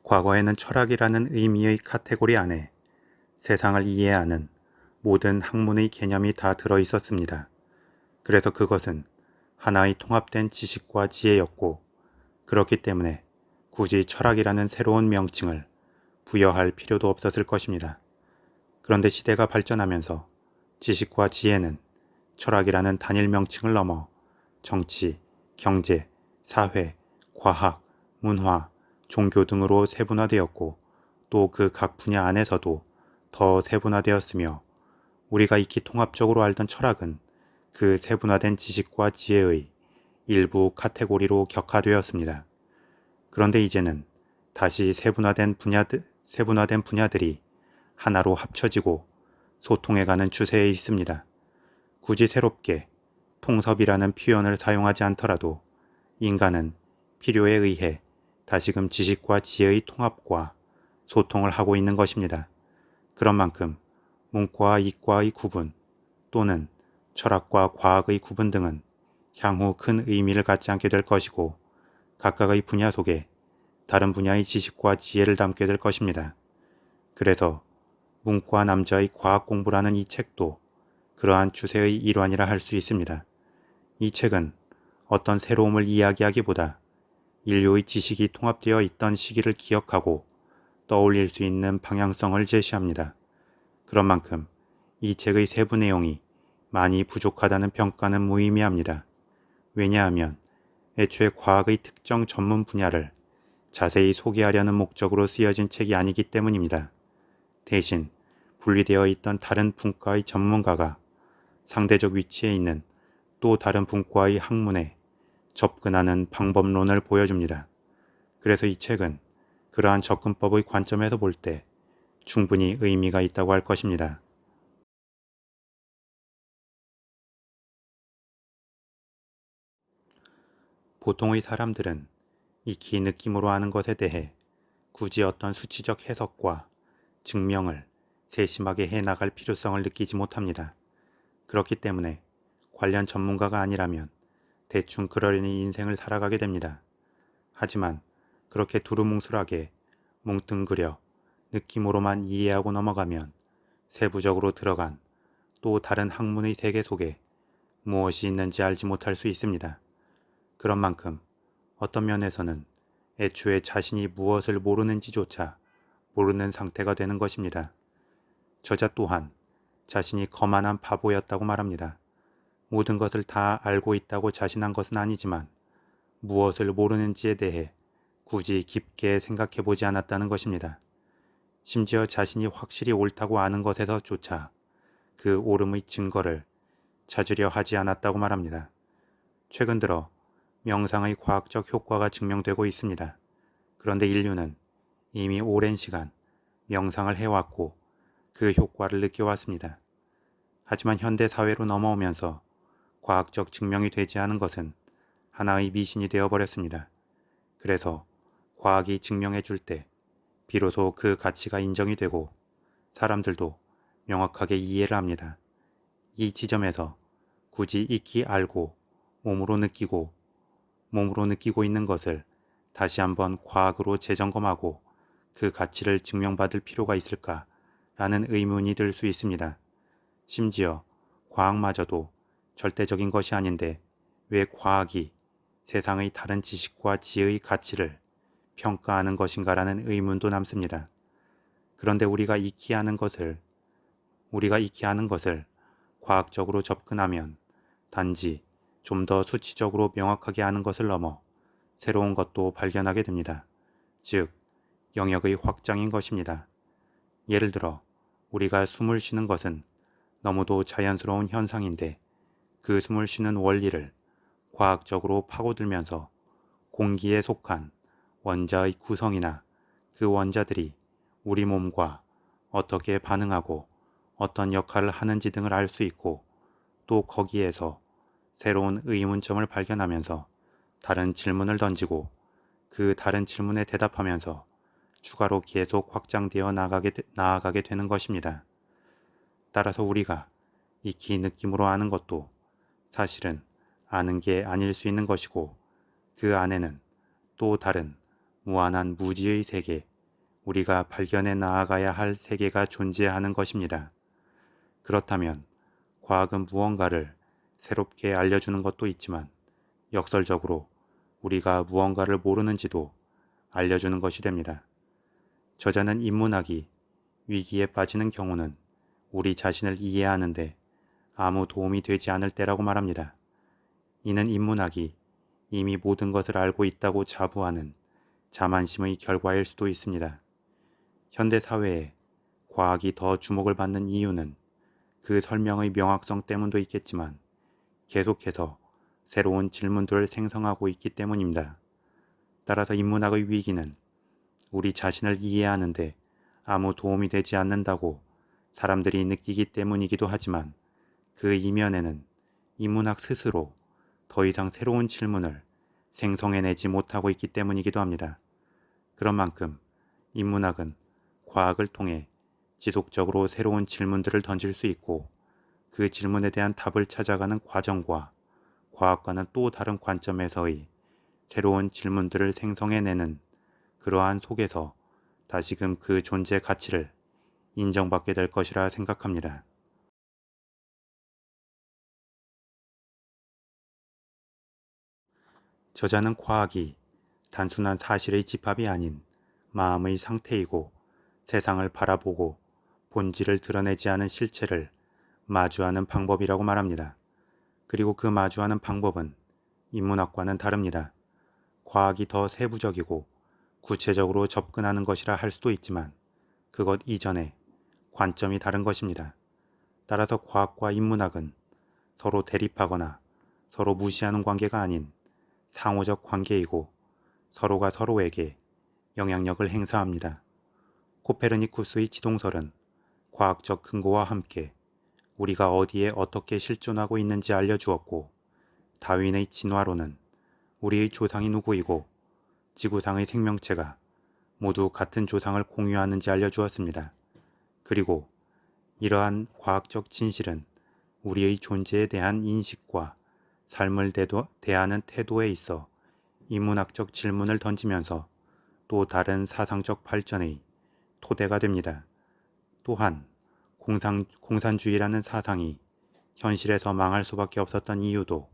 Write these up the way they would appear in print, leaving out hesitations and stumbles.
과거에는 철학이라는 의미의 카테고리 안에 세상을 이해하는 모든 학문의 개념이 다 들어 있었습니다. 그래서 그것은 하나의 통합된 지식과 지혜였고, 그렇기 때문에 굳이 철학이라는 새로운 명칭을 부여할 필요도 없었을 것입니다. 그런데 시대가 발전하면서 지식과 지혜는 철학이라는 단일 명칭을 넘어 정치, 경제, 사회, 과학, 문화, 종교 등으로 세분화되었고, 또 그 각 분야 안에서도 더 세분화되었으며, 우리가 익히 통합적으로 알던 철학은 그 세분화된 지식과 지혜의 일부 카테고리로 격화되었습니다. 그런데 이제는 다시 세분화된 분야들이 하나로 합쳐지고 소통해가는 추세에 있습니다. 굳이 새롭게 통섭이라는 표현을 사용하지 않더라도 인간은 필요에 의해 다시금 지식과 지혜의 통합과 소통을 하고 있는 것입니다. 그런 만큼 문과와 이과의 구분 또는 철학과 과학의 구분 등은 향후 큰 의미를 갖지 않게 될 것이고, 각각의 분야 속에 다른 분야의 지식과 지혜를 담게 될 것입니다. 그래서 문과 남자의 과학 공부라는 이 책도 그러한 추세의 일환이라 할 수 있습니다. 이 책은 어떤 새로움을 이야기하기보다 인류의 지식이 통합되어 있던 시기를 기억하고 떠올릴 수 있는 방향성을 제시합니다. 그런 만큼 이 책의 세부 내용이 많이 부족하다는 평가는 무의미합니다. 왜냐하면 애초에 과학의 특정 전문 분야를 자세히 소개하려는 목적으로 쓰여진 책이 아니기 때문입니다. 대신 분리되어 있던 다른 분과의 전문가가 상대적 위치에 있는 또 다른 분과의 학문에 접근하는 방법론을 보여줍니다. 그래서 이 책은 그러한 접근법의 관점에서 볼 때 충분히 의미가 있다고 할 것입니다. 보통의 사람들은 익히 느낌으로 아는 것에 대해 굳이 어떤 수치적 해석과 증명을 세심하게 해나갈 필요성을 느끼지 못합니다. 그렇기 때문에 관련 전문가가 아니라면 대충 그러려니 인생을 살아가게 됩니다. 하지만 그렇게 두루뭉술하게 뭉뚱그려 느낌으로만 이해하고 넘어가면 세부적으로 들어간 또 다른 학문의 세계 속에 무엇이 있는지 알지 못할 수 있습니다. 그런 만큼 어떤 면에서는 애초에 자신이 무엇을 모르는지조차 모르는 상태가 되는 것입니다. 저자 또한 자신이 거만한 바보였다고 말합니다. 모든 것을 다 알고 있다고 자신한 것은 아니지만 무엇을 모르는지에 대해 굳이 깊게 생각해 보지 않았다는 것입니다. 심지어 자신이 확실히 옳다고 아는 것에서조차 그 옳음의 증거를 찾으려 하지 않았다고 말합니다. 최근 들어 명상의 과학적 효과가 증명되고 있습니다. 그런데 인류는 이미 오랜 시간 명상을 해왔고 그 효과를 느껴왔습니다. 하지만 현대 사회로 넘어오면서 과학적 증명이 되지 않은 것은 하나의 미신이 되어버렸습니다. 그래서 과학이 증명해 줄 때 비로소 그 가치가 인정이 되고 사람들도 명확하게 이해를 합니다. 이 지점에서 굳이 익히 알고 몸으로 느끼고 있는 것을 다시 한번 과학으로 재점검하고 그 가치를 증명받을 필요가 있을까라는 의문이 들 수 있습니다. 심지어 과학마저도 절대적인 것이 아닌데 왜 과학이 세상의 다른 지식과 지혜의 가치를 평가하는 것인가라는 의문도 남습니다. 그런데 우리가 익히 아는 것을 과학적으로 접근하면 단지 좀 더 수치적으로 명확하게 아는 것을 넘어 새로운 것도 발견하게 됩니다. 즉, 영역의 확장인 것입니다. 예를 들어 우리가 숨을 쉬는 것은 너무도 자연스러운 현상인데 그 숨을 쉬는 원리를 과학적으로 파고들면서 공기에 속한 원자의 구성이나 그 원자들이 우리 몸과 어떻게 반응하고 어떤 역할을 하는지 등을 알 수 있고, 또 거기에서 새로운 의문점을 발견하면서 다른 질문을 던지고 그 다른 질문에 대답하면서 추가로 계속 확장되어 나아가게 되는 것입니다. 따라서 우리가 익히 느낌으로 아는 것도 사실은 아는 게 아닐 수 있는 것이고, 그 안에는 또 다른 무한한 무지의 세계, 우리가 발견해 나아가야 할 세계가 존재하는 것입니다. 그렇다면 과학은 무언가를 새롭게 알려주는 것도 있지만 역설적으로 우리가 무언가를 모르는지도 알려주는 것이 됩니다. 저자는 인문학이 위기에 빠지는 경우는 우리 자신을 이해하는데 아무 도움이 되지 않을 때라고 말합니다. 이는 인문학이 이미 모든 것을 알고 있다고 자부하는 자만심의 결과일 수도 있습니다. 현대 사회에 과학이 더 주목을 받는 이유는 그 설명의 명확성 때문도 있겠지만 계속해서 새로운 질문들을 생성하고 있기 때문입니다. 따라서 인문학의 위기는 우리 자신을 이해하는데 아무 도움이 되지 않는다고 사람들이 느끼기 때문이기도 하지만 그 이면에는 인문학 스스로 더 이상 새로운 질문을 생성해내지 못하고 있기 때문이기도 합니다. 그런 만큼 인문학은 과학을 통해 지속적으로 새로운 질문들을 던질 수 있고 그 질문에 대한 답을 찾아가는 과정과 과학과는 또 다른 관점에서의 새로운 질문들을 생성해내는 그러한 속에서 다시금 그 존재 가치를 인정받게 될 것이라 생각합니다. 저자는 과학이 단순한 사실의 집합이 아닌 마음의 상태이고 세상을 바라보고 본질을 드러내지 않은 실체를 마주하는 방법이라고 말합니다. 그리고 그 마주하는 방법은 인문학과는 다릅니다. 과학이 더 세부적이고 구체적으로 접근하는 것이라 할 수도 있지만 그것 이전에 관점이 다른 것입니다. 따라서 과학과 인문학은 서로 대립하거나 서로 무시하는 관계가 아닌 상호적 관계이고 서로가 서로에게 영향력을 행사합니다. 코페르니쿠스의 지동설은 과학적 근거와 함께 우리가 어디에 어떻게 실존하고 있는지 알려주었고 다윈의 진화론은 우리의 조상이 누구이고 지구상의 생명체가 모두 같은 조상을 공유하는지 알려주었습니다. 그리고 이러한 과학적 진실은 우리의 존재에 대한 인식과 삶을 대하는 태도에 있어 인문학적 질문을 던지면서 또 다른 사상적 발전의 토대가 됩니다. 또한 공산주의라는 사상이 현실에서 망할 수밖에 없었던 이유도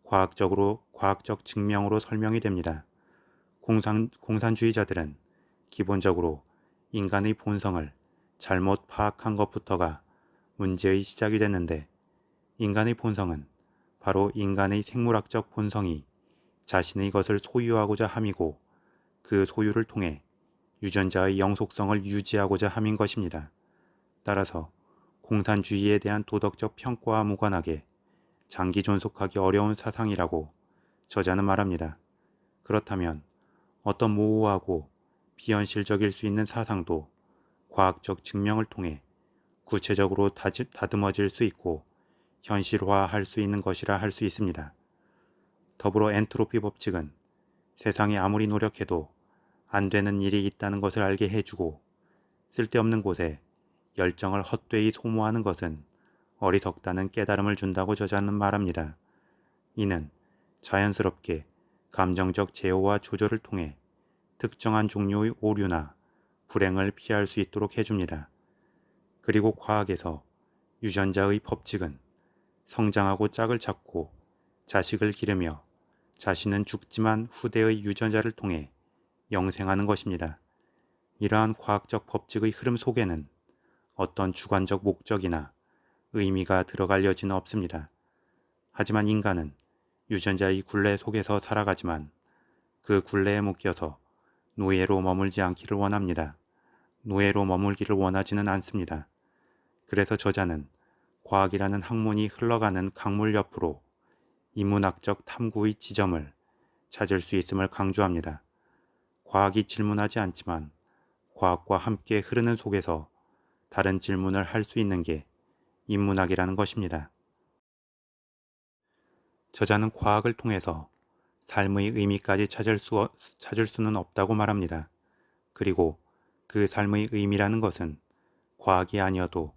과학적 증명으로 설명이 됩니다. 공산주의자들은 기본적으로 인간의 본성을 잘못 파악한 것부터가 문제의 시작이 됐는데 인간의 본성은 바로 인간의 생물학적 본성이 자신의 것을 소유하고자 함이고 그 소유를 통해 유전자의 영속성을 유지하고자 함인 것입니다. 따라서 공산주의에 대한 도덕적 평가와 무관하게 장기 존속하기 어려운 사상이라고 저자는 말합니다. 그렇다면 어떤 모호하고 비현실적일 수 있는 사상도 과학적 증명을 통해 구체적으로 다듬어질 수 있고 현실화할 수 있는 것이라 할 수 있습니다. 더불어 엔트로피 법칙은 세상에 아무리 노력해도 안 되는 일이 있다는 것을 알게 해주고 쓸데없는 곳에 열정을 헛되이 소모하는 것은 어리석다는 깨달음을 준다고 저자는 말합니다. 이는 자연스럽게 감정적 제어와 조절을 통해 특정한 종류의 오류나 불행을 피할 수 있도록 해줍니다. 그리고 과학에서 유전자의 법칙은 성장하고 짝을 찾고 자식을 기르며 자신은 죽지만 후대의 유전자를 통해 영생하는 것입니다. 이러한 과학적 법칙의 흐름 속에는 어떤 주관적 목적이나 의미가 들어갈 여지는 없습니다. 하지만 인간은 유전자의 굴레 속에서 살아가지만 그 굴레에 묶여서 노예로 머물지 않기를 원합니다. 노예로 머물기를 원하지는 않습니다. 그래서 저자는 과학이라는 학문이 흘러가는 강물 옆으로 인문학적 탐구의 지점을 찾을 수 있음을 강조합니다. 과학이 질문하지 않지만 과학과 함께 흐르는 속에서 다른 질문을 할 수 있는 게 인문학이라는 것입니다. 저자는 과학을 통해서 삶의 의미까지 찾을 수는 없다고 말합니다. 그리고 그 삶의 의미라는 것은 과학이 아니어도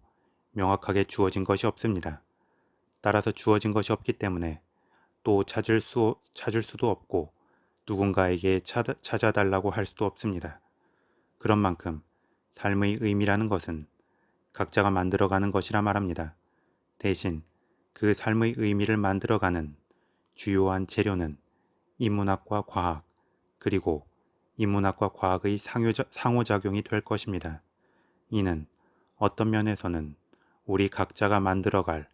명확하게 주어진 것이 없습니다. 따라서 주어진 것이 없기 때문에 또 찾을 수도 없고 누군가에게 찾아달라고 할 수도 없습니다. 그런 만큼 삶의 의미라는 것은 각자가 만들어가는 것이라 말합니다. 대신 그 삶의 의미를 만들어가는 주요한 재료는 인문학과 과학, 그리고 인문학과 과학의 상호작용이 될 것입니다. 이는 어떤 면에서는 우리 각자가 만들어갈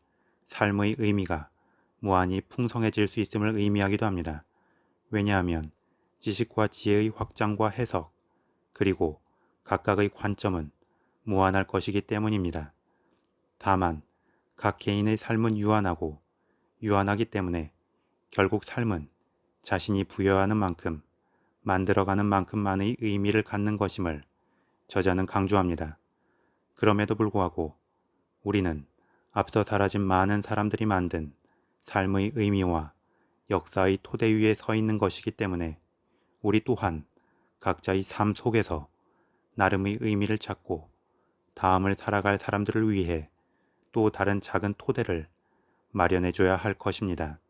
삶의 의미가 무한히 풍성해질 수 있음을 의미하기도 합니다. 왜냐하면 지식과 지혜의 확장과 해석, 그리고 각각의 관점은 무한할 것이기 때문입니다. 다만 각 개인의 삶은 유한하기 때문에 결국 삶은 자신이 부여하는 만큼, 만들어가는 만큼만의 의미를 갖는 것임을 저자는 강조합니다. 그럼에도 불구하고 우리는 앞서 사라진 많은 사람들이 만든 삶의 의미와 역사의 토대 위에 서 있는 것이기 때문에 우리 또한 각자의 삶 속에서 나름의 의미를 찾고 다음을 살아갈 사람들을 위해 또 다른 작은 토대를 마련해줘야 할 것입니다.